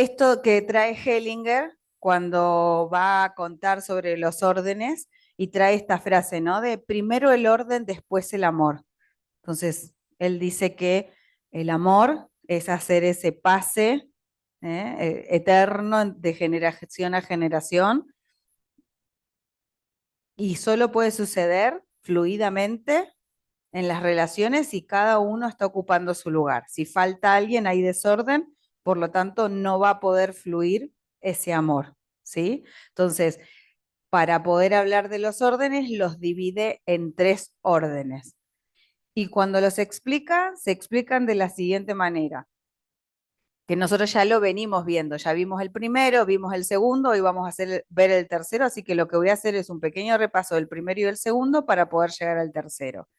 Esto que trae Hellinger cuando va a contar sobre los órdenes y trae esta frase, ¿no? De primero el orden, después el amor. Entonces, él dice que el amor es hacer ese pase eterno de generación a generación y solo puede suceder fluidamente en las relaciones si cada uno está ocupando su lugar. Si falta alguien, hay desorden, por lo tanto no va a poder fluir ese amor, ¿sí? Entonces, para poder hablar de los órdenes, los divide en 3 órdenes. Y cuando los explica, se explican de la siguiente manera, que nosotros ya lo venimos viendo, ya vimos el primero, vimos el segundo, y vamos a ver el tercero, así que lo que voy a hacer es un pequeño repaso del primero y del segundo para poder llegar al tercero.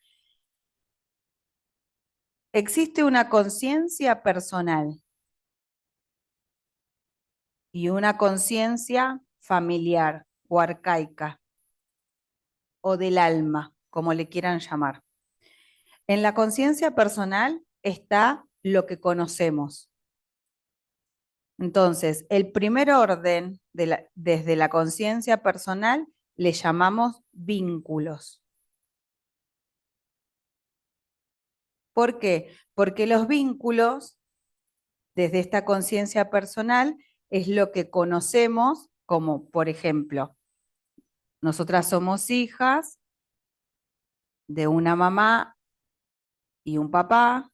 Existe una conciencia personal y una conciencia familiar o arcaica o del alma, como le quieran llamar. En la conciencia personal está lo que conocemos. Entonces, el primer orden desde la conciencia personal le llamamos vínculos. ¿Por qué? Porque los vínculos, desde esta conciencia personal, es lo que conocemos, como por ejemplo, nosotras somos hijas de una mamá y un papá,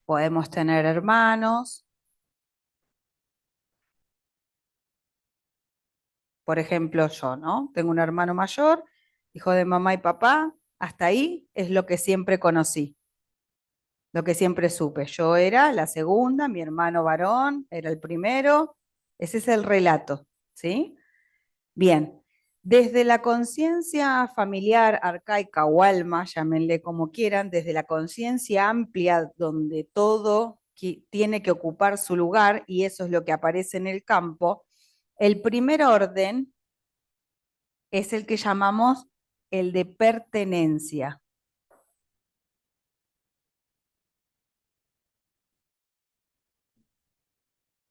podemos tener hermanos, por ejemplo yo, ¿no? Tengo un hermano mayor, hijo de mamá y papá, hasta ahí es lo que siempre conocí, lo que siempre supe. Yo era la segunda, mi hermano varón era el primero, ese es el relato, ¿sí? Bien, desde la conciencia familiar, arcaica o alma, llámenle como quieran, desde la conciencia amplia donde todo tiene que ocupar su lugar y eso es lo que aparece en el campo, el primer orden es el que llamamos el de pertenencia.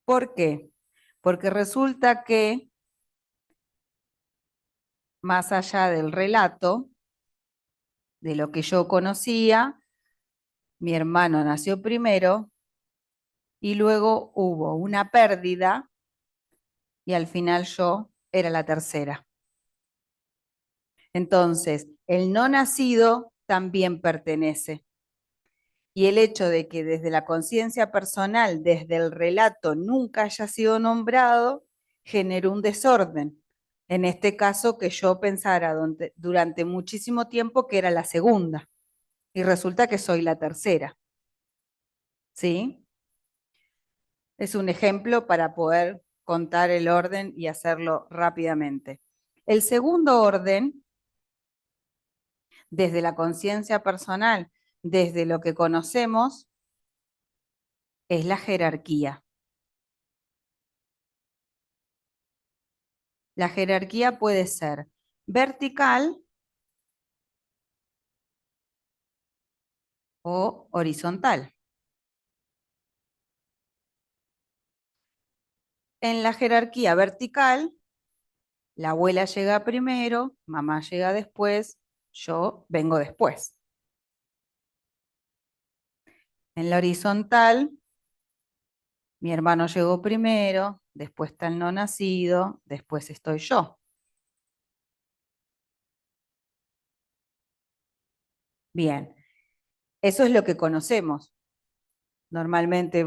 ¿Por qué? Porque resulta que, más allá del relato, de lo que yo conocía, mi hermano nació primero y luego hubo una pérdida y al final yo era la tercera. Entonces, el no nacido también pertenece. Y el hecho de que desde la conciencia personal, desde el relato, nunca haya sido nombrado, generó un desorden. En este caso, que yo pensara durante muchísimo tiempo que era la segunda, y resulta que soy la tercera. ¿Sí? Es un ejemplo para poder contar el orden y hacerlo rápidamente. El segundo orden, desde la conciencia personal, desde lo que conocemos, es la jerarquía. La jerarquía puede ser vertical o horizontal. En la jerarquía vertical, la abuela llega primero, mamá llega después, yo vengo después. En la horizontal, mi hermano llegó primero, después está el no nacido, después estoy yo. Bien, eso es lo que conocemos normalmente.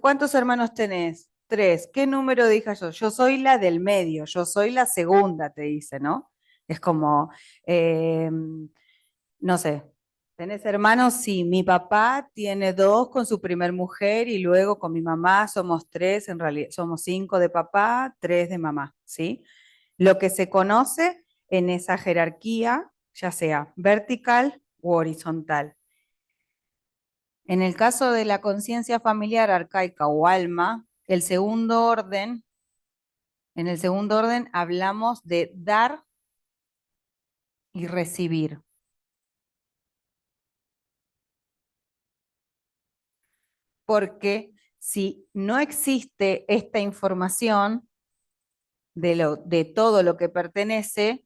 ¿Cuántos hermanos tenés? 3. ¿Qué número de hijas yo? Yo soy la del medio, yo soy la segunda, te dice, ¿no? Es como, eh, no sé, ¿tenés hermanos? Sí, mi papá tiene 2 con su primer mujer y luego con mi mamá somos 3, en realidad somos 5 de papá, 3 de mamá, ¿sí? Lo que se conoce en esa jerarquía, ya sea vertical u horizontal. En el caso de la conciencia familiar arcaica o alma, en el segundo orden hablamos de dar y recibir. Porque Si no existe esta información de todo lo que pertenece,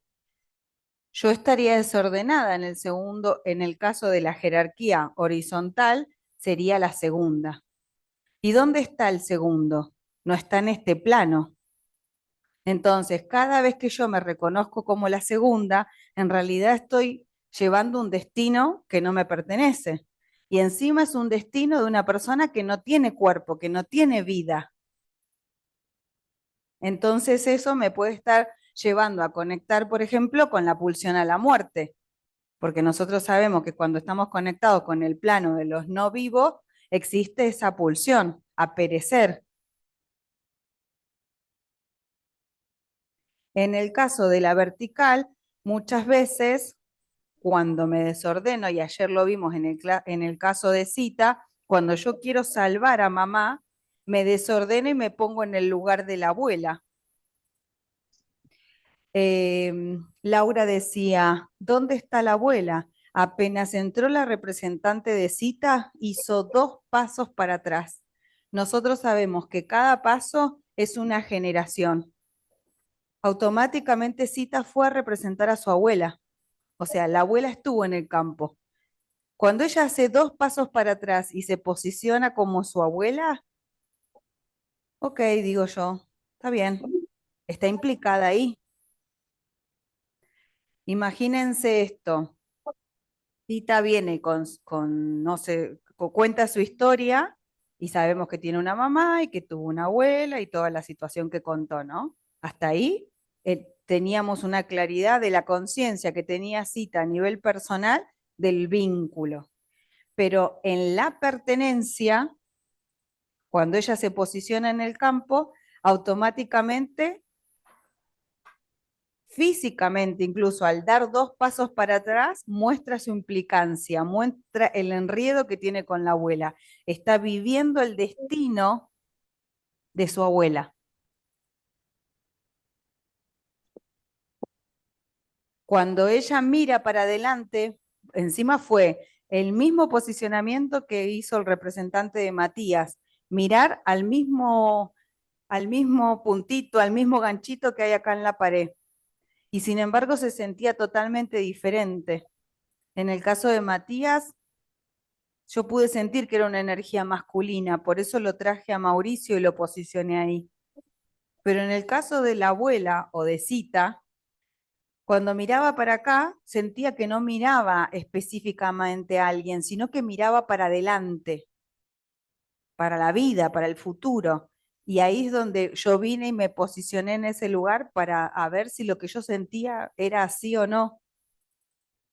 yo estaría desordenada en el segundo, en el caso de la jerarquía horizontal, sería la segunda. ¿Y dónde está el segundo? No está en este plano. Entonces, cada vez que yo me reconozco como la segunda, en realidad estoy llevando un destino que no me pertenece. Y encima es un destino de una persona que no tiene cuerpo, que no tiene vida. Entonces eso me puede estar llevando a conectar, por ejemplo, con la pulsión a la muerte, porque nosotros sabemos que cuando estamos conectados con el plano de los no vivos, existe esa pulsión a perecer. En el caso de la vertical, muchas veces cuando me desordeno, y ayer lo vimos en el caso de Cita, cuando yo quiero salvar a mamá, me desordeno y me pongo en el lugar de la abuela. Laura decía, ¿dónde está la abuela? Apenas entró la representante de Cita, hizo 2 pasos para atrás. Nosotros sabemos que cada paso es una generación. Automáticamente Cita fue a representar a su abuela. O sea, la abuela estuvo en el campo. Cuando ella hace 2 pasos para atrás y se posiciona como su abuela, ok, digo yo, está bien, está implicada ahí. Imagínense esto. Tita viene no sé, cuenta su historia y sabemos que tiene una mamá y que tuvo una abuela y toda la situación que contó, ¿no? Hasta ahí teníamos una claridad de la conciencia que tenía Cita a nivel personal del vínculo. Pero en la pertenencia, cuando ella se posiciona en el campo, automáticamente, físicamente, incluso al dar 2 pasos para atrás, muestra su implicancia, muestra el enredo que tiene con la abuela. Está viviendo el destino de su abuela. Cuando ella mira para adelante, encima fue el mismo posicionamiento que hizo el representante de Matías, mirar al mismo puntito, al mismo ganchito que hay acá en la pared. Y sin embargo se sentía totalmente diferente. En el caso de Matías, yo pude sentir que era una energía masculina, por eso lo traje a Mauricio y lo posicioné ahí. Pero en el caso de la abuela o de Cita, cuando miraba para acá, sentía que no miraba específicamente a alguien, sino que miraba para adelante, para la vida, para el futuro. Y ahí es donde yo vine y me posicioné en ese lugar para a ver si lo que yo sentía era así o no.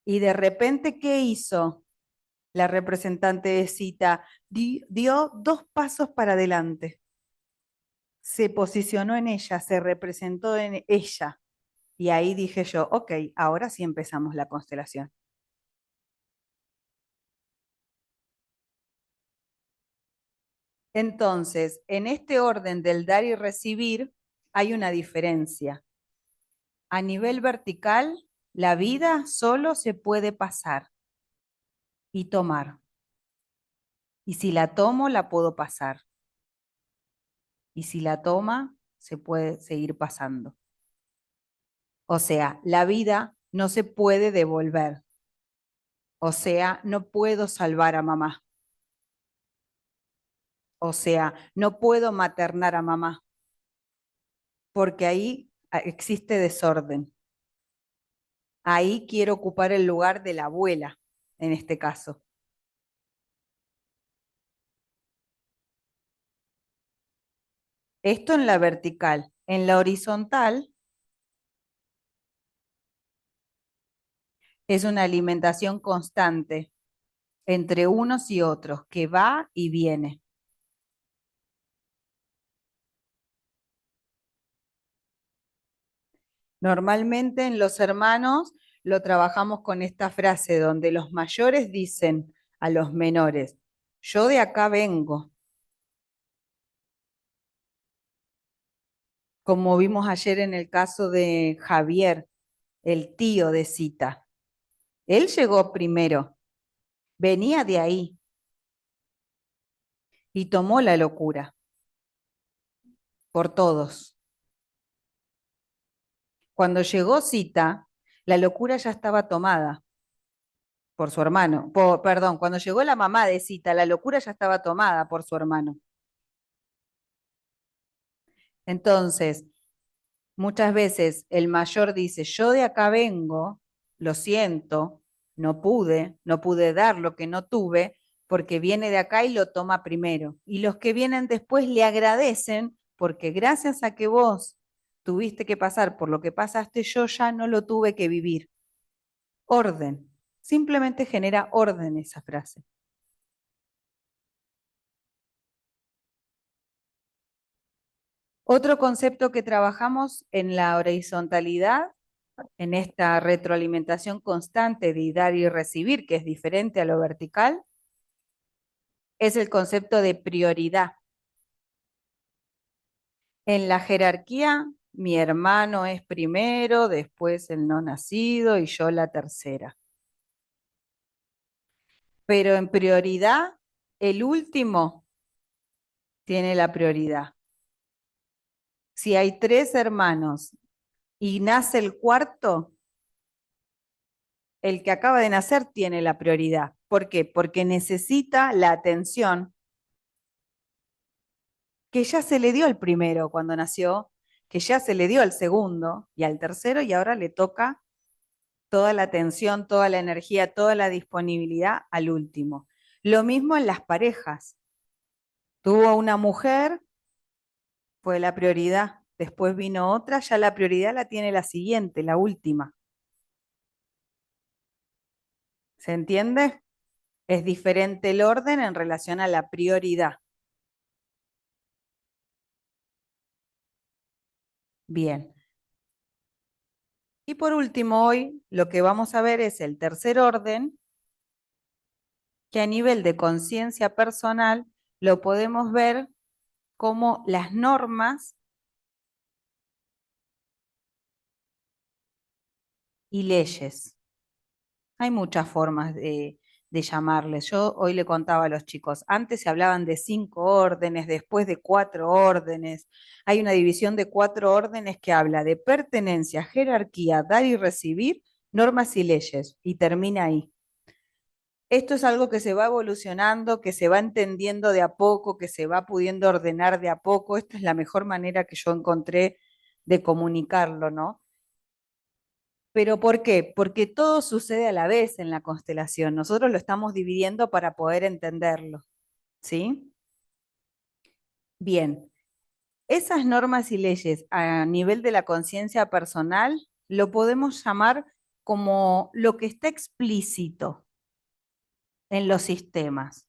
Y de repente, ¿qué hizo la representante de Cita? Dio 2 pasos para adelante. Se posicionó en ella, se representó en ella. Y ahí dije yo, ok, ahora sí empezamos la constelación. Entonces, en este orden del dar y recibir, hay una diferencia. A nivel vertical, la vida solo se puede pasar y tomar. Y si la tomo, la puedo pasar. Y si la toma, se puede seguir pasando. O sea, la vida no se puede devolver. O sea, no puedo salvar a mamá. O sea, no puedo maternar a mamá. Porque ahí existe desorden. Ahí quiero ocupar el lugar de la abuela, en este caso. Esto en la vertical. En la horizontal es una alimentación constante entre unos y otros, que va y viene. Normalmente en los hermanos lo trabajamos con esta frase donde los mayores dicen a los menores, yo de acá vengo, como vimos ayer en el caso de Javier, el tío de Cita. Él llegó primero, venía de ahí. y tomó la locura por todos. Cuando llegó Sita, la locura ya estaba tomada por su hermano. Perdón, cuando llegó la mamá de Sita, la locura ya estaba tomada por su hermano. Entonces, muchas veces el mayor dice, yo de acá vengo, lo siento, no pude dar lo que no tuve, porque viene de acá y lo toma primero. Y los que vienen después le agradecen, porque gracias a que vos tuviste que pasar por lo que pasaste, yo ya no lo tuve que vivir. Orden. Simplemente genera orden esa frase. Otro concepto que trabajamos en la horizontalidad, en esta retroalimentación constante de dar y recibir, que es diferente a lo vertical, es el concepto de prioridad. En la jerarquía, mi hermano es primero, después el no nacido y yo la tercera. Pero en prioridad, el último tiene la prioridad. Si hay 3 hermanos y nace el cuarto, el que acaba de nacer tiene la prioridad. ¿Por qué? Porque necesita la atención que ya se le dio al primero cuando nació, que ya se le dio al segundo y al tercero, y ahora le toca toda la atención, toda la energía, toda la disponibilidad al último. Lo mismo en las parejas. Tuvo una mujer, fue la prioridad. Después vino otra, ya la prioridad la tiene la siguiente, la última. ¿Se entiende? Es diferente el orden en relación a la prioridad. Bien. Y por último, hoy lo que vamos a ver es el tercer orden, que a nivel de conciencia personal lo podemos ver como las normas y leyes. Hay muchas formas de llamarles. Yo hoy le contaba a los chicos, antes se hablaban de 5 órdenes, después de 4 órdenes. Hay una división de 4 órdenes que habla de pertenencia, jerarquía, dar y recibir, normas y leyes, y termina ahí. Esto es algo que se va evolucionando, que se va entendiendo de a poco, que se va pudiendo ordenar de a poco. Esta es la mejor manera que yo encontré de comunicarlo, ¿no? ¿Pero por qué? Porque todo sucede a la vez en la constelación. Nosotros lo estamos dividiendo para poder entenderlo, ¿sí? Bien, esas normas y leyes a nivel de la conciencia personal lo podemos llamar como lo que está explícito en los sistemas.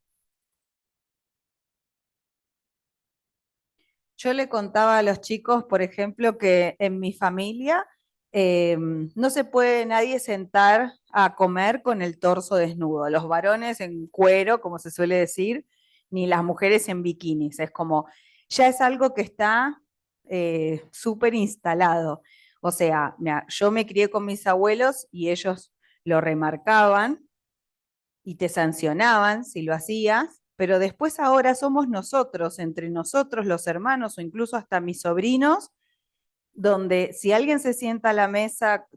Yo le contaba a los chicos, por ejemplo, que en mi familia no se puede nadie sentar a comer con el torso desnudo, los varones en cuero, como se suele decir, ni las mujeres en bikinis. Es como, ya es algo que está súper instalado. O sea, yo me crié con mis abuelos y ellos lo remarcaban y te sancionaban si lo hacías, pero después ahora somos nosotros, entre nosotros los hermanos o incluso hasta mis sobrinos, donde si alguien se sienta a la mesa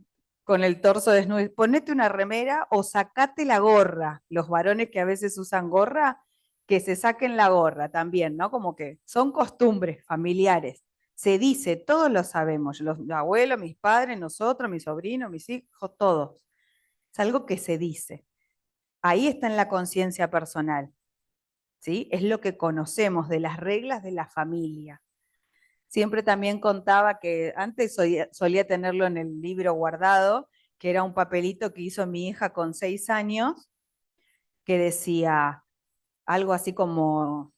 con el torso desnudo, ponete una remera o sacate la gorra. Los varones que a veces usan gorra, que se saquen la gorra también, ¿no? Como que son costumbres familiares. Se dice, todos lo sabemos, los abuelos, mis padres, nosotros, mis sobrinos, mis hijos, todos. Es algo que se dice. Ahí está en la conciencia personal, ¿sí? Es lo que conocemos de las reglas de la familia. Siempre también contaba que antes solía tenerlo en el libro guardado, que era un papelito que hizo mi hija con 6 años, que decía algo así como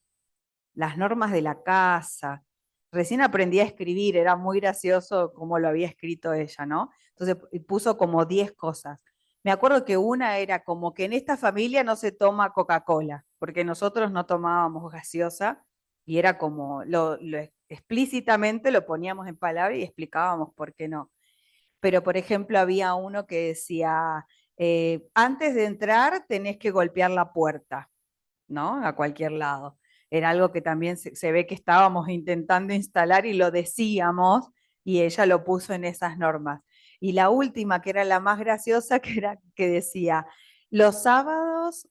las normas de la casa. Recién aprendí a escribir, era muy gracioso como lo había escrito ella, ¿no? Entonces puso como 10 cosas. Me acuerdo que una era como que en esta familia no se toma Coca-Cola, porque nosotros no tomábamos gaseosa y era como explícitamente lo poníamos en palabras y explicábamos por qué no. Pero, por ejemplo, había uno que decía, antes de entrar tenés que golpear la puerta, ¿no? A cualquier lado. era algo que también se ve que estábamos intentando instalar y lo decíamos, y ella lo puso en esas normas. Y la última, que era la más graciosa, que era que decía, los sábados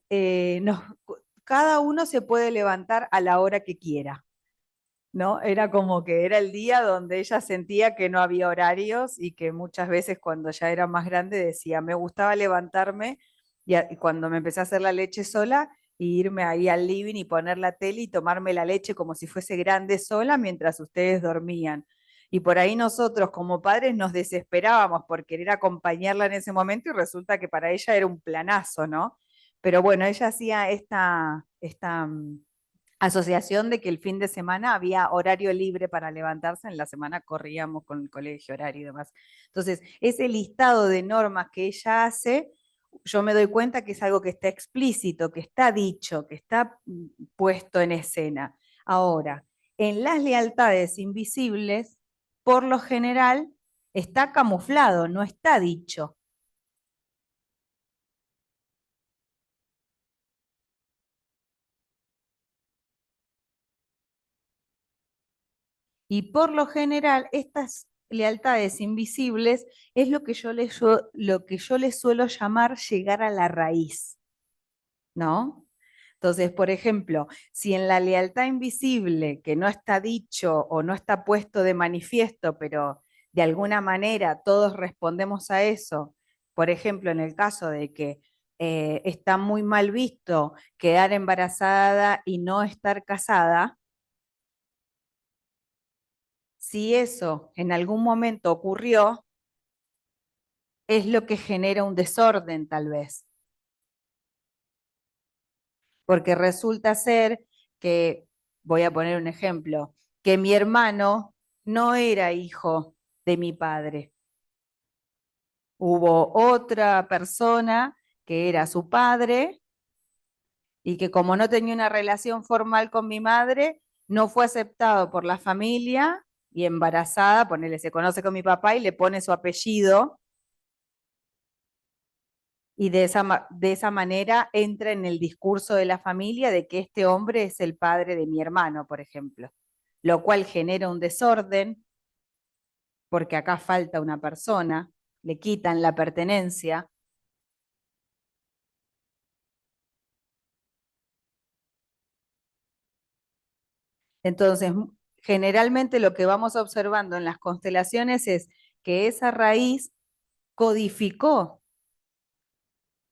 cada uno se puede levantar a la hora que quiera. ¿No? Era como que era el día donde ella sentía que no había horarios y que muchas veces cuando ya era más grande decía, me gustaba levantarme y cuando me empecé a hacer la leche sola y irme ahí al living y poner la tele y tomarme la leche como si fuese grande sola mientras ustedes dormían. Y por ahí nosotros como padres nos desesperábamos por querer acompañarla en ese momento y resulta que para ella era un planazo, ¿no? Pero bueno, ella hacía esta asociación de que el fin de semana había horario libre para levantarse, en la semana corríamos con el colegio, horario y demás. Entonces, ese listado de normas que ella hace, yo me doy cuenta que es algo que está explícito, que está dicho, que está puesto en escena. Ahora, en las lealtades invisibles, por lo general, está camuflado, no está dicho. Y por lo general, estas lealtades invisibles es lo que yo les suelo llamar llegar a la raíz, ¿no? Entonces, por ejemplo, si en la lealtad invisible, que no está dicho o no está puesto de manifiesto, pero de alguna manera todos respondemos a eso, por ejemplo, en el caso de que está muy mal visto quedar embarazada y no estar casada, si eso en algún momento ocurrió, es lo que genera un desorden tal vez, porque resulta ser que, voy a poner un ejemplo, que mi hermano no era hijo de mi padre. Hubo otra persona que era su padre y que como no tenía una relación formal con mi madre, no fue aceptado por la familia y embarazada, ponele, se conoce con mi papá y le pone su apellido y de esa manera entra en el discurso de la familia de que este hombre es el padre de mi hermano, por ejemplo, lo cual genera un desorden porque acá falta una persona, le quitan la pertenencia. Entonces, generalmente lo que vamos observando en las constelaciones es que esa raíz codificó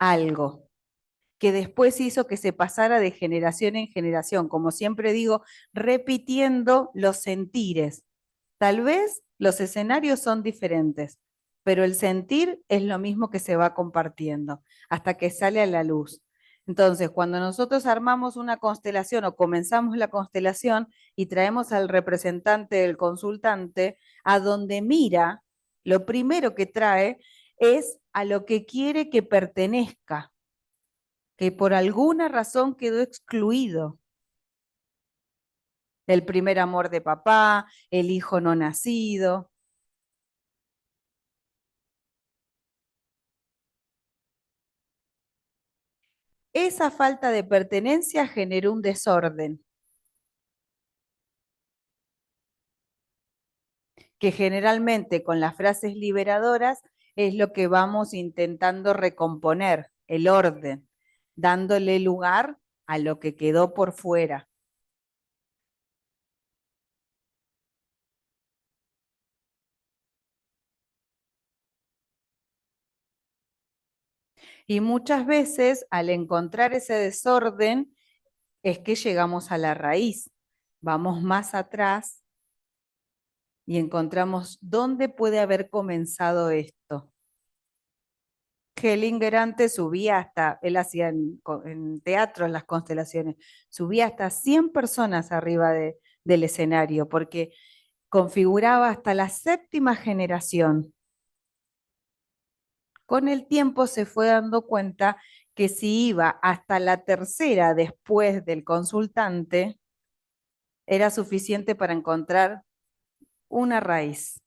algo que después hizo que se pasara de generación en generación, como siempre digo, repitiendo los sentires. Tal vez los escenarios son diferentes, pero el sentir es lo mismo que se va compartiendo hasta que sale a la luz. Entonces, cuando nosotros armamos una constelación o comenzamos la constelación y traemos al representante del consultante, a donde mira, lo primero que trae es a lo que quiere que pertenezca, que por alguna razón quedó excluido. El primer amor de papá, el hijo no nacido. Esa falta de pertenencia generó un desorden que generalmente con las frases liberadoras es lo que vamos intentando recomponer, el orden, dándole lugar a lo que quedó por fuera. Y muchas veces al encontrar ese desorden es que llegamos a la raíz, vamos más atrás y encontramos dónde puede haber comenzado esto. Hellinger antes subía hasta, él hacía en teatro, en las constelaciones, subía hasta 100 personas arriba del escenario, porque configuraba hasta la séptima generación. Con el tiempo se fue dando cuenta que si iba hasta la tercera después del consultante, era suficiente para encontrar una raíz,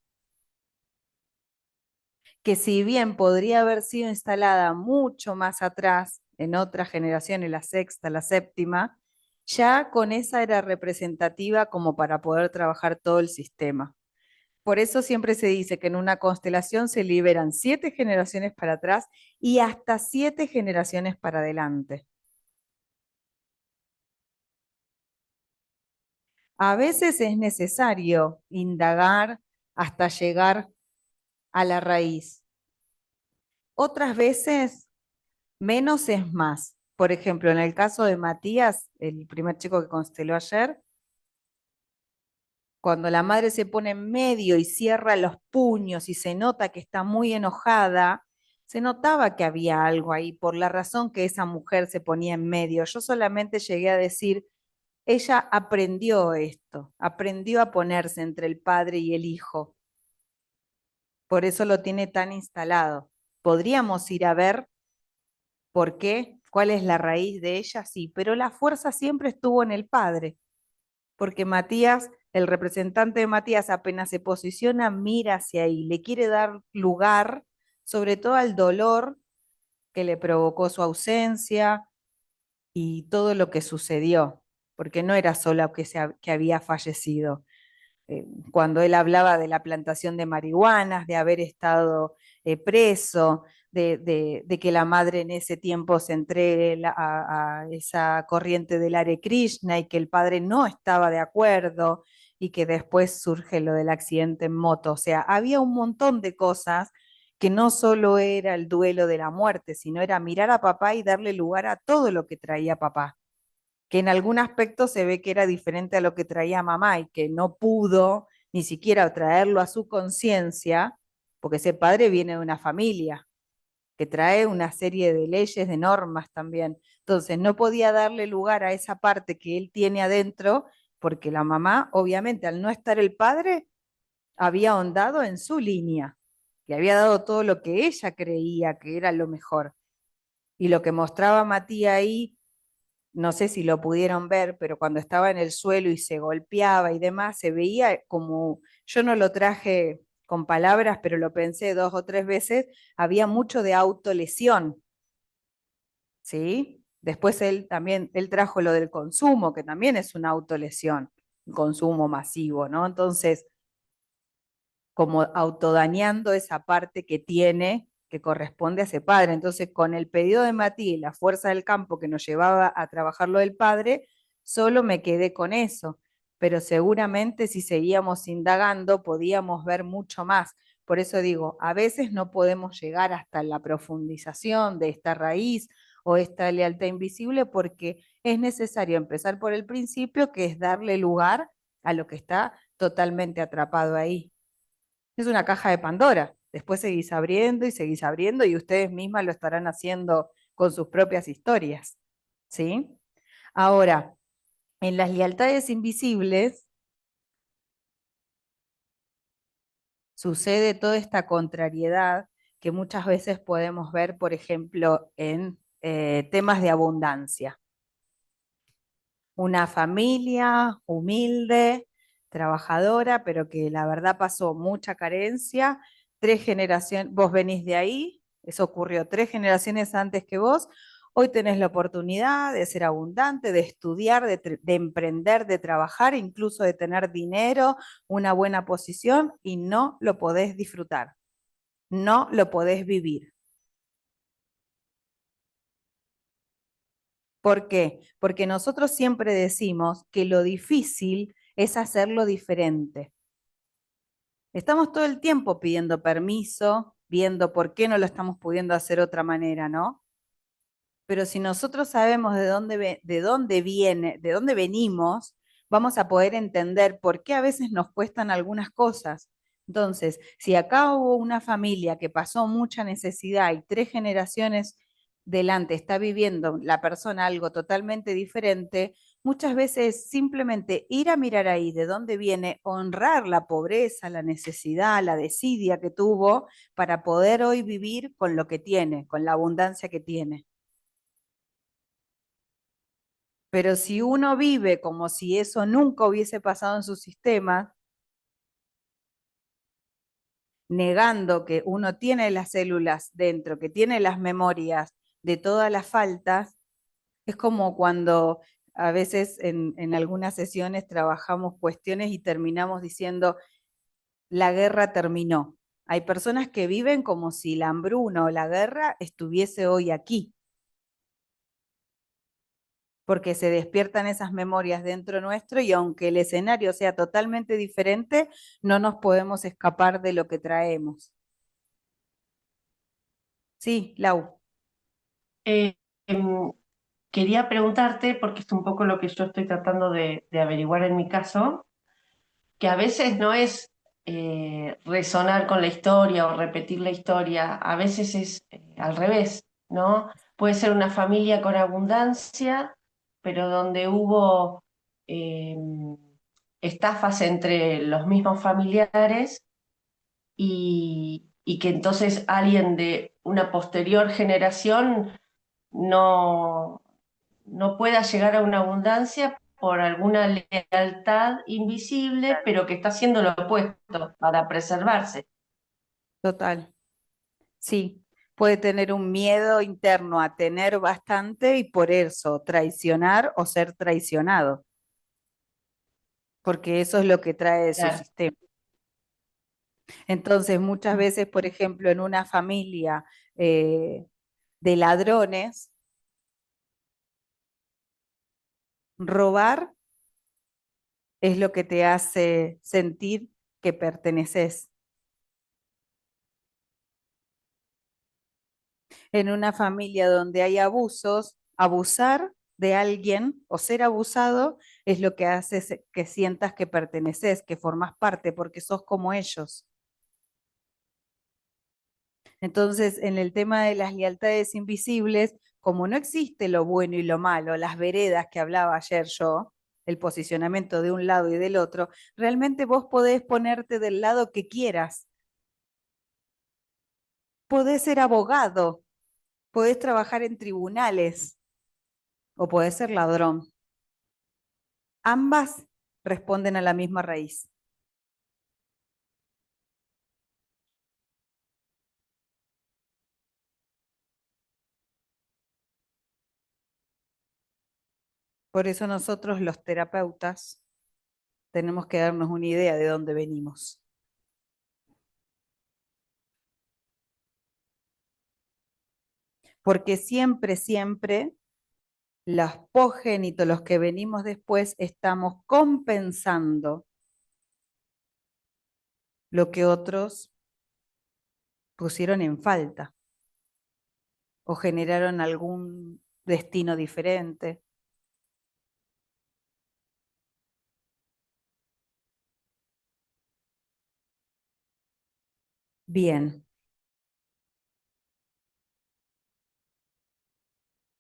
que si bien podría haber sido instalada mucho más atrás, en otra generación, en la sexta, la séptima, ya con esa era representativa como para poder trabajar todo el sistema. Por eso siempre se dice que en una constelación se liberan 7 generaciones para atrás y hasta 7 generaciones para adelante. A veces es necesario indagar hasta llegar a la raíz. Otras veces, menos es más. Por ejemplo, en el caso de Matías, el primer chico que consteló ayer, cuando la madre se pone en medio y cierra los puños y se nota que está muy enojada, se notaba que había algo ahí por la razón que esa mujer se ponía en medio. Yo solamente llegué a decir, ella aprendió esto, aprendió a ponerse entre el padre y el hijo. Por eso lo tiene tan instalado. Podríamos ir a ver por qué, cuál es la raíz de ella, sí, pero la fuerza siempre estuvo en el padre, porque Matías, el representante de Matías, apenas se posiciona, mira hacia ahí, le quiere dar lugar, sobre todo al dolor que le provocó su ausencia y todo lo que sucedió, porque no era solo que había fallecido, cuando él hablaba de la plantación de marihuanas, de haber estado preso, de que la madre en ese tiempo se entregue a esa corriente del Hare Krishna y que el padre no estaba de acuerdo y que después surge lo del accidente en moto. O sea, había un montón de cosas que no solo era el duelo de la muerte, sino era mirar a papá y darle lugar a todo lo que traía papá, que en algún aspecto se ve que era diferente a lo que traía mamá y que no pudo ni siquiera traerlo a su conciencia, porque ese padre viene de una familia que trae una serie de leyes, de normas también. Entonces no podía darle lugar a esa parte que él tiene adentro, porque la mamá, obviamente, al no estar el padre, había ahondado en su línea, le había dado todo lo que ella creía que era lo mejor. Y lo que mostraba Matías ahí, no sé si lo pudieron ver, pero cuando estaba en el suelo y se golpeaba y demás, se veía como, yo no lo traje con palabras, pero lo pensé 2 o 3 veces, había mucho de autolesión, ¿sí? Después él también, él trajo lo del consumo, que también es una autolesión, un consumo masivo, ¿no? Entonces, como autodañando esa parte que tiene, que corresponde a ese padre. Entonces, con el pedido de Matías y la fuerza del campo que nos llevaba a trabajar lo del padre, solo me quedé con eso. Pero seguramente si seguíamos indagando, podíamos ver mucho más. Por eso digo, a veces no podemos llegar hasta la profundización de esta raíz o esta lealtad invisible porque es necesario empezar por el principio, que es darle lugar a lo que está totalmente atrapado ahí. Es una caja de Pandora. Después seguís abriendo y ustedes mismas lo estarán haciendo con sus propias historias. ¿Sí? Ahora, en las lealtades invisibles sucede toda esta contrariedad que muchas veces podemos ver, por ejemplo, en temas de abundancia. Una familia humilde, trabajadora, pero que la verdad pasó mucha carencia, 3 generaciones, vos venís de ahí, eso ocurrió 3 generaciones antes que vos, hoy tenés la oportunidad de ser abundante, de estudiar, de emprender, de trabajar, incluso de tener dinero, una buena posición y no lo podés disfrutar, no lo podés vivir. ¿Por qué? Porque nosotros siempre decimos que lo difícil es hacerlo diferente. Estamos todo el tiempo pidiendo permiso, viendo por qué no lo estamos pudiendo hacer de otra manera, ¿no? Pero si nosotros sabemos de dónde viene, de dónde venimos, vamos a poder entender por qué a veces nos cuestan algunas cosas. Entonces, si acá hubo una familia que pasó mucha necesidad y 3 generaciones delante está viviendo la persona algo totalmente diferente, muchas veces simplemente ir a mirar ahí de dónde viene, honrar la pobreza, la necesidad, la desidia que tuvo para poder hoy vivir con lo que tiene, con la abundancia que tiene. Pero si uno vive como si eso nunca hubiese pasado en su sistema, negando que uno tiene las células dentro, que tiene las memorias de todas las faltas, es como cuando A veces en algunas sesiones trabajamos cuestiones y terminamos diciendo, la guerra terminó. Hay personas que viven como si la hambruna o la guerra estuviese hoy aquí, porque se despiertan esas memorias dentro nuestro y aunque el escenario sea totalmente diferente, no nos podemos escapar de lo que traemos. Sí, Lau. Eh, em, Quería preguntarte, porque es un poco lo que yo estoy tratando de averiguar en mi caso, que a veces no es resonar con la historia o repetir la historia, a veces es al revés, ¿no? Puede ser una familia con abundancia, pero donde hubo eh, estafas entre los mismos familiares y que entonces alguien de una posterior generación no, no pueda llegar a una abundancia por alguna lealtad invisible, pero que está haciendo lo opuesto para preservarse. Total. Sí, puede tener un miedo interno a tener bastante y por eso traicionar o ser traicionado, porque eso es lo que trae su Claro. sistema. Entonces, muchas veces, por ejemplo, en una familia eh, de ladrones, robar es lo que te hace sentir que perteneces. En una familia donde hay abusos, abusar de alguien o ser abusado es lo que hace que sientas que perteneces, que formas parte, porque sos como ellos. Entonces, en el tema de las lealtades invisibles, como no existe lo bueno y lo malo, las veredas que hablaba ayer yo, el posicionamiento de un lado y del otro, realmente vos podés ponerte del lado que quieras. Podés ser abogado, podés trabajar en tribunales o podés ser ladrón. Ambas responden a la misma raíz. Por eso nosotros los terapeutas tenemos que darnos una idea de dónde venimos. Porque siempre, siempre, los progénitos, los que venimos después, estamos compensando lo que otros pusieron en falta o generaron algún destino diferente. Bien,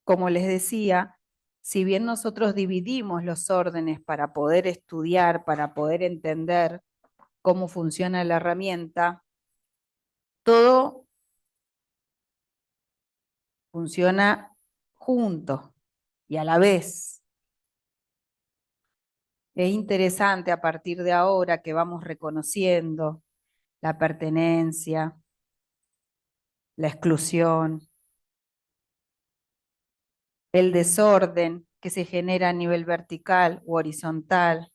como les decía, si bien nosotros dividimos los órdenes para poder estudiar, para poder entender cómo funciona la herramienta, todo funciona junto y a la vez. Es interesante a partir de ahora que vamos reconociendo la pertenencia, la exclusión, el desorden que se genera a nivel vertical u horizontal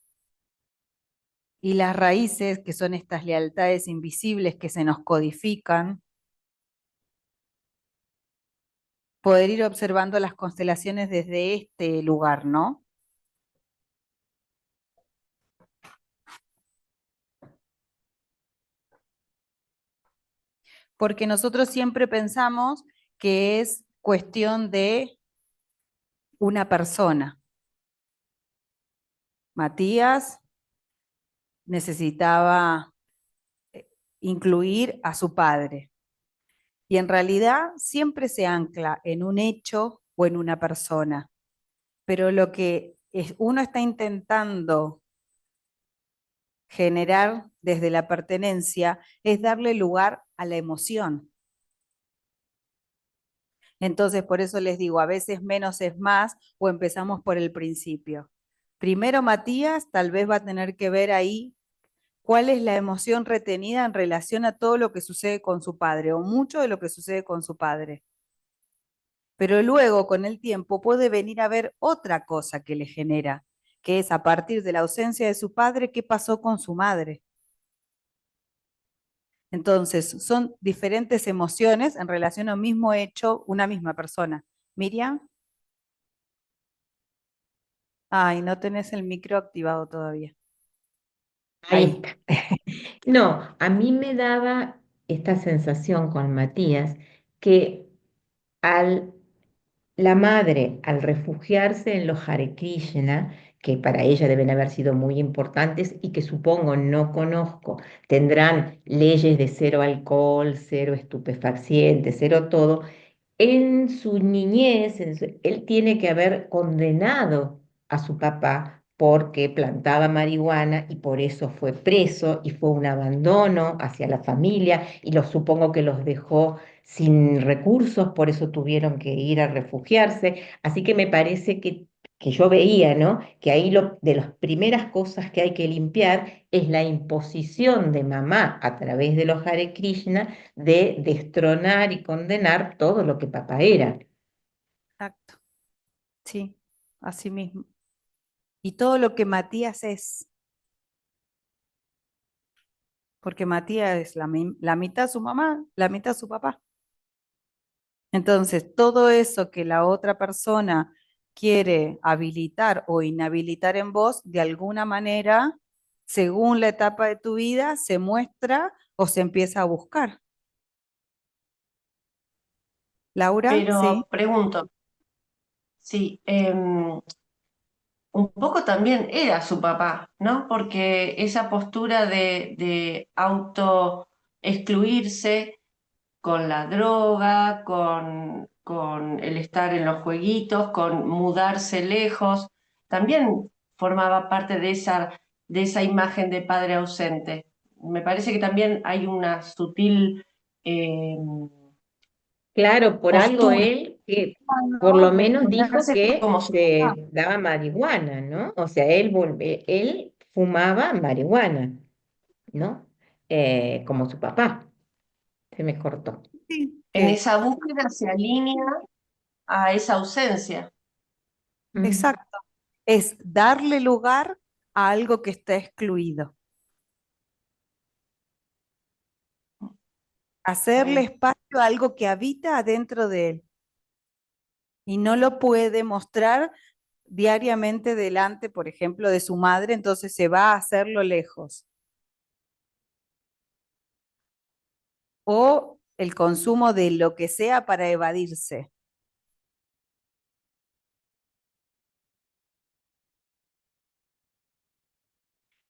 y las raíces, que son estas lealtades invisibles que se nos codifican, poder ir observando las constelaciones desde este lugar, ¿no? Porque nosotros siempre pensamos que es cuestión de una persona. Matías necesitaba incluir a su padre. Y en realidad siempre se ancla en un hecho o en una persona. Pero lo que uno está intentando generar desde la pertenencia es darle lugar a la emoción. Entonces, por eso les digo, a veces menos es más o empezamos por el principio. Primero, Matías tal vez va a tener que ver ahí cuál es la emoción retenida en relación a todo lo que sucede con su padre o mucho de lo que sucede con su padre. pero luego con el tiempo puede venir a ver otra cosa que le genera, que es a partir de la ausencia de su padre, ¿qué pasó con su madre? Entonces, son diferentes emociones en relación a un mismo hecho, una misma persona. Miriam, ay, no tenés el micro activado todavía. Ahí Ahí. está. No, a mí me daba esta sensación con Matías que al la madre, al refugiarse en los Hare Krishna, que para ella deben haber sido muy importantes y que supongo no conozco, tendrán leyes de cero alcohol, cero estupefacientes, cero todo, en su niñez, él tiene que haber condenado a su papá porque plantaba marihuana y por eso fue preso y fue un abandono hacia la familia y supongo que los dejó sin recursos, por eso tuvieron que ir a refugiarse. Así que me parece que yo veía, ¿no? Que ahí de las primeras cosas que hay que limpiar es la imposición de mamá a través de los Hare Krishna de destronar y condenar todo lo que papá era. Exacto, sí, así mismo. Y todo lo que Matías es, porque Matías es la mitad su mamá, la mitad su papá. Entonces, todo eso que la otra persona quiere habilitar o inhabilitar en vos, de alguna manera, según la etapa de tu vida, se muestra o se empieza a buscar. Laura, sí, Pero pregunto, sí, un poco también era su papá, ¿no? Porque esa postura de auto excluirse con la droga, con el estar en los jueguitos, con mudarse lejos, también formaba parte de esa imagen de padre ausente. Me parece que también hay una sutil eh, Claro, por algo postura, él, que por ¿no? lo De menos dijo ponerse que como su se papá. daba marihuana, ¿no? O sea, él fumaba marihuana, ¿no? Como su papá. Se me cortó. sí, En que esa búsqueda se alinea a esa ausencia. Mm. exacto, es darle lugar a algo que está excluido, Está hacerle bien. espacio a algo que habita adentro de él y no lo puede mostrar diariamente delante, por ejemplo, de su madre, entonces se va a hacerlo lejos. O el consumo de lo que sea para evadirse.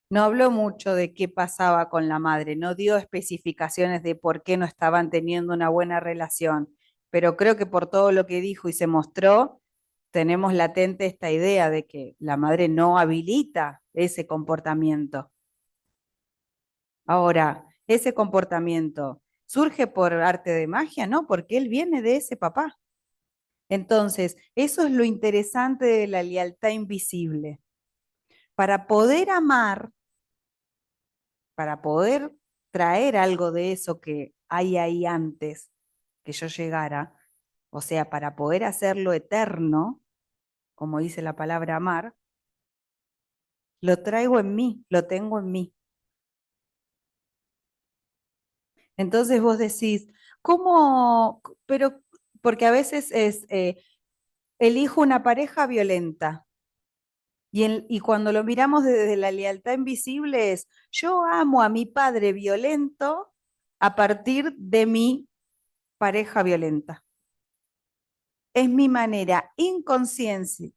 No habló mucho de qué pasaba con la madre, no dio especificaciones de por qué no estaban teniendo una buena relación, pero creo que por todo lo que dijo y se mostró, tenemos latente esta idea de que la madre no habilita ese comportamiento. Ahora, ese comportamiento surge por arte de magia, ¿no? Porque él viene de ese papá. Entonces, eso es lo interesante de la lealtad invisible. Para poder amar, para poder traer algo de eso que hay ahí antes que yo llegara, o sea, para poder hacerlo eterno, como dice la palabra amar, lo traigo en mí, lo tengo en mí. Entonces vos decís, ¿cómo? Pero porque a veces es, elijo una pareja violenta. Y cuando lo miramos desde la lealtad invisible es, yo amo a mi padre violento a partir de mi pareja violenta. Es mi manera inconsciente,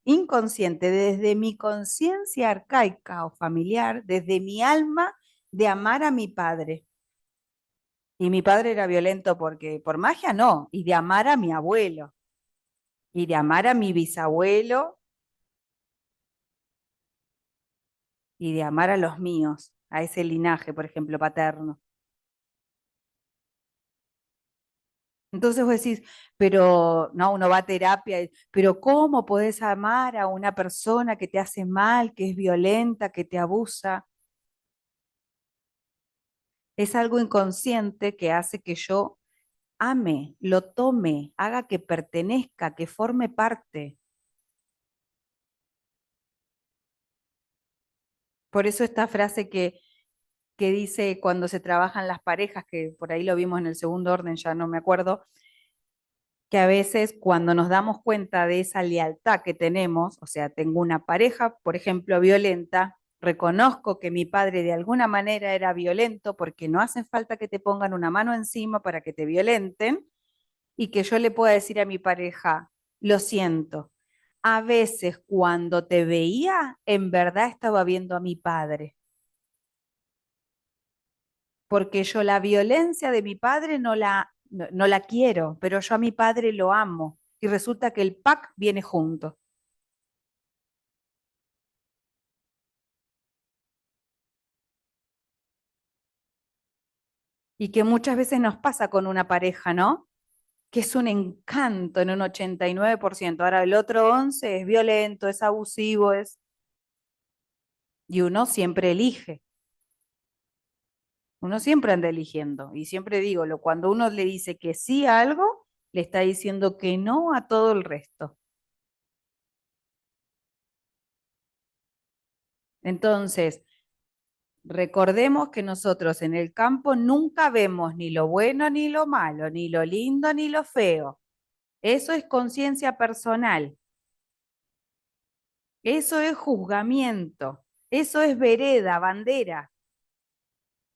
desde mi conciencia arcaica o familiar, desde mi alma, de amar a mi padre. Y mi padre era violento porque, por magia no, y de amar a mi abuelo, y de amar a mi bisabuelo, y de amar a los míos, a ese linaje, por ejemplo, paterno. Entonces vos decís, pero no, uno va a terapia, pero ¿cómo podés amar a una persona que te hace mal, que es violenta, que te abusa? Es algo inconsciente que hace que yo ame, lo tome, haga que pertenezca, que forme parte. Por eso esta frase que dice cuando se trabajan las parejas, que por ahí lo vimos en el segundo orden, ya no me acuerdo, que a veces cuando nos damos cuenta de esa lealtad que tenemos, o sea, tengo una pareja, por ejemplo, violenta, reconozco que mi padre de alguna manera era violento porque no hace falta que te pongan una mano encima para que te violenten y que yo le pueda decir a mi pareja, lo siento, a veces cuando te veía, en verdad estaba viendo a mi padre, porque yo la violencia de mi padre no la quiero, pero yo a mi padre lo amo y resulta que el pack viene junto. Y que muchas veces nos pasa con una pareja, ¿no? Que es un encanto en un 89%. Ahora el otro 11% es violento, es abusivo, y uno siempre elige. Uno siempre anda eligiendo. Y siempre digo, cuando uno le dice que sí a algo, le está diciendo que no a todo el resto. Entonces, recordemos que nosotros en el campo nunca vemos ni lo bueno ni lo malo, ni lo lindo ni lo feo. Eso es conciencia personal. Eso es juzgamiento. Eso es vereda, bandera.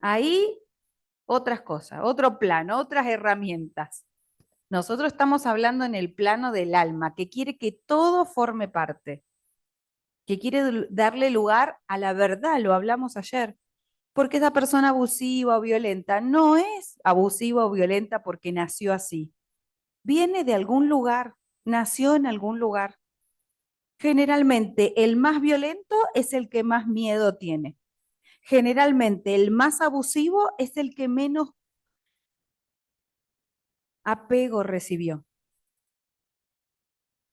Ahí otras cosas, otro plano, otras herramientas. Nosotros estamos hablando en el plano del alma, que quiere que todo forme parte, que quiere darle lugar a la verdad, lo hablamos ayer. Porque esa persona abusiva o violenta no es abusiva o violenta porque nació así. Viene de algún lugar, nació en algún lugar. Generalmente el más violento es el que más miedo tiene. Generalmente el más abusivo es el que menos apego recibió.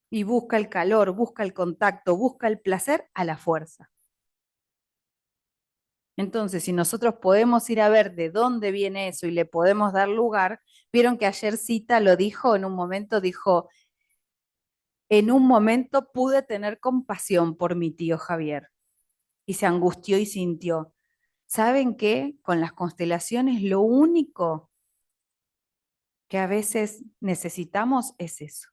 Y busca el calor, busca el contacto, busca el placer a la fuerza. Entonces, si nosotros podemos ir a ver de dónde viene eso y le podemos dar lugar, vieron que ayer Cita lo dijo en un momento, dijo, en un momento pude tener compasión por mi tío Javier y se angustió y sintió. ¿Saben qué? Con las constelaciones lo único que a veces necesitamos es eso,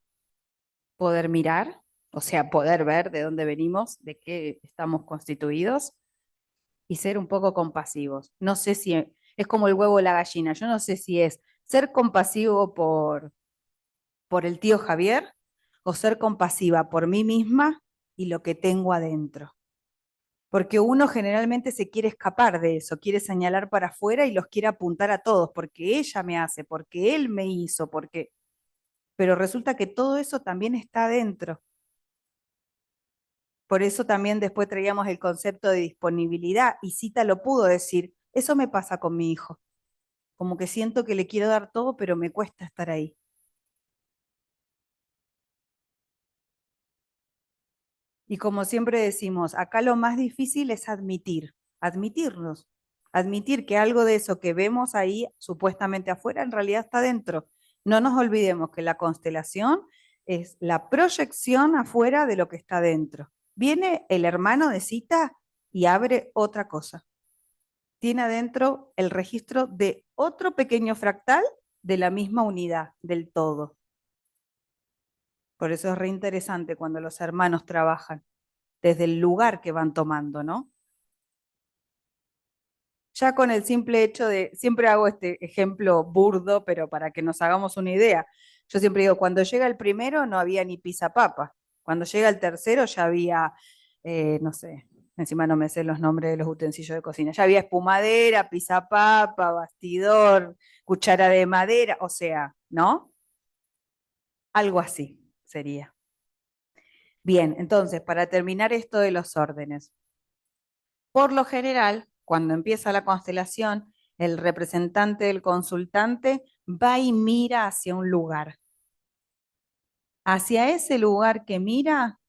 poder mirar, o sea, poder ver de dónde venimos, de qué estamos constituidos y ser un poco compasivos. No sé si es como el huevo o la gallina, yo no sé si es ser compasivo por el tío Javier o ser compasiva por mí misma y lo que tengo adentro. Porque uno generalmente se quiere escapar de eso, quiere señalar para afuera y los quiere apuntar a todos, porque ella me hace, porque él me hizo, porque... Pero resulta que todo eso también está adentro. Por eso también después traíamos el concepto de disponibilidad y Cita lo pudo decir, eso me pasa con mi hijo, como que siento que le quiero dar todo, pero me cuesta estar ahí. Y como siempre decimos, acá lo más difícil es admitirnos, admitir que algo de eso que vemos ahí supuestamente afuera en realidad está dentro. No nos olvidemos que la constelación es la proyección afuera de lo que está dentro. Viene el hermano de Cita y abre otra cosa. Tiene adentro el registro de otro pequeño fractal de la misma unidad, del todo. Por eso es re interesante cuando los hermanos trabajan desde el lugar que van tomando, ¿no? Ya con el simple hecho de, siempre hago este ejemplo burdo, pero para que nos hagamos una idea. Yo siempre digo, cuando llega el primero no había ni pizza papa. Cuando llega el tercero ya había, no sé, encima no me sé los nombres de los utensilios de cocina. Ya había espumadera, pizza papa, bastidor, cuchara de madera, o sea, ¿no? Algo así sería. Bien, entonces, para terminar esto de los órdenes. Por lo general, cuando empieza la constelación, el representante del consultante va y mira hacia un lugar. Hacia ese lugar que mira,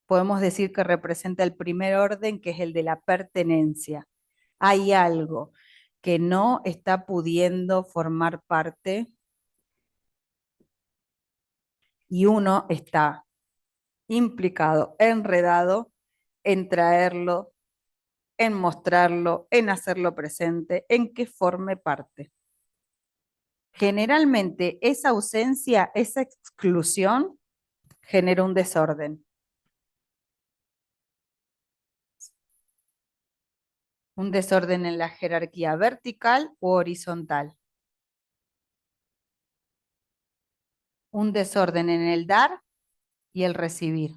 podemos decir que representa el primer orden, que es el de la pertenencia. Hay algo que no está pudiendo formar parte y uno está implicado, enredado en traerlo, en mostrarlo, en hacerlo presente, en que forme parte. Generalmente esa ausencia, esa exclusión genera un desorden. Un desorden en la jerarquía vertical u horizontal. Un desorden en el dar y el recibir.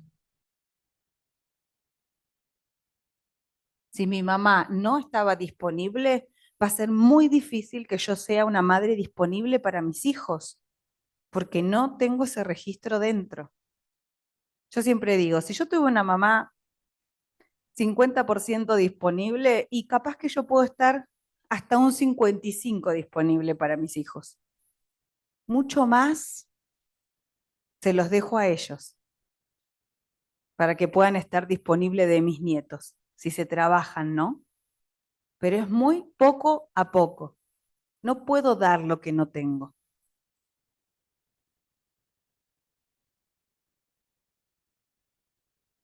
Si mi mamá no estaba disponible, va a ser muy difícil que yo sea una madre disponible para mis hijos, porque no tengo ese registro dentro. Yo siempre digo, si yo tuve una mamá 50% disponible y capaz que yo puedo estar hasta un 55% disponible para mis hijos. Mucho más se los dejo a ellos para que puedan estar disponibles de mis nietos, si se trabajan, ¿no? Pero es muy poco a poco. No puedo dar lo que no tengo.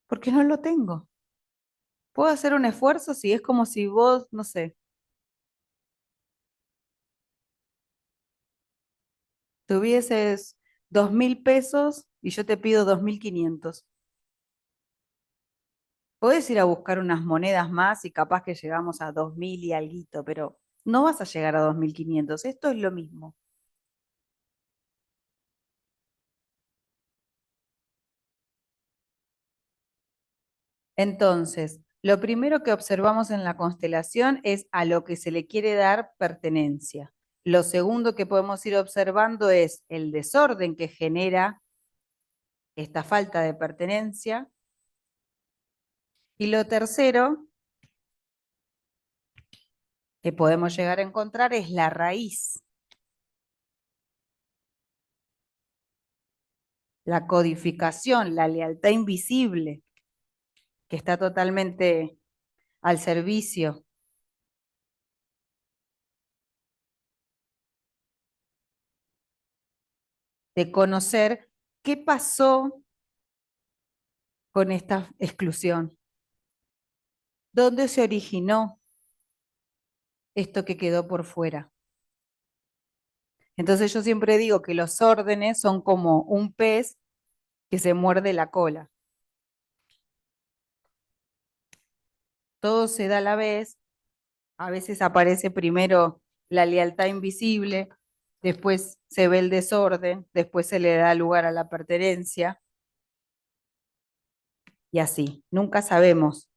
Porque no lo tengo. Puedo hacer un esfuerzo si es como si vos, no sé, tuvieses 2.000 pesos y yo te pido 2.500. Podés ir a buscar unas monedas más y capaz que llegamos a 2.000 y alguito, pero no vas a llegar a 2.500. Esto es lo mismo. Entonces, lo primero que observamos en la constelación es a lo que se le quiere dar pertenencia. Lo segundo que podemos ir observando es el desorden que genera esta falta de pertenencia. Y lo tercero que podemos llegar a encontrar es la raíz, la codificación, la lealtad invisible, que está totalmente al servicio de conocer qué pasó con esta exclusión, dónde se originó esto que quedó por fuera. Entonces yo siempre digo que los órdenes son como un pez que se muerde la cola. Todo se da a la vez, a veces aparece primero la lealtad invisible, después se ve el desorden, después se le da lugar a la pertenencia y así. Nunca sabemos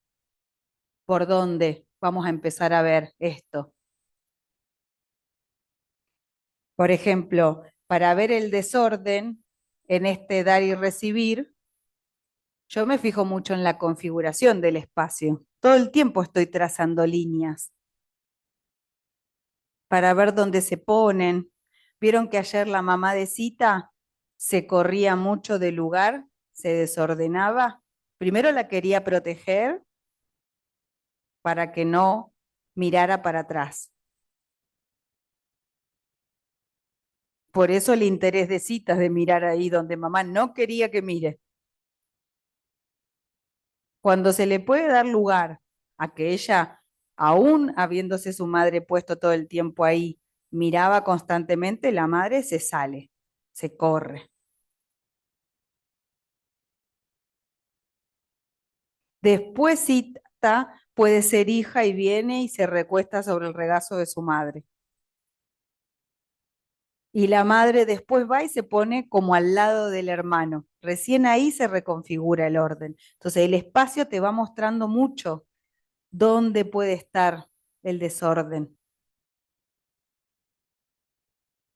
por dónde vamos a empezar a ver esto. Por ejemplo, para ver el desorden en este dar y recibir, yo me fijo mucho en la configuración del espacio. Todo el tiempo estoy trazando líneas para ver dónde se ponen. ¿Vieron que ayer la mamá de Cita se corría mucho del lugar, se desordenaba? Primero la quería proteger para que no mirara para atrás. Por eso el interés de Citas de mirar ahí donde mamá no quería que mire. Cuando se le puede dar lugar a que ella, aún habiéndose su madre puesto todo el tiempo ahí, miraba constantemente, la madre se sale, se corre. Después Cita puede ser hija y viene y se recuesta sobre el regazo de su madre. Y la madre después va y se pone como al lado del hermano. Recién ahí se reconfigura el orden. Entonces el espacio te va mostrando mucho dónde puede estar el desorden.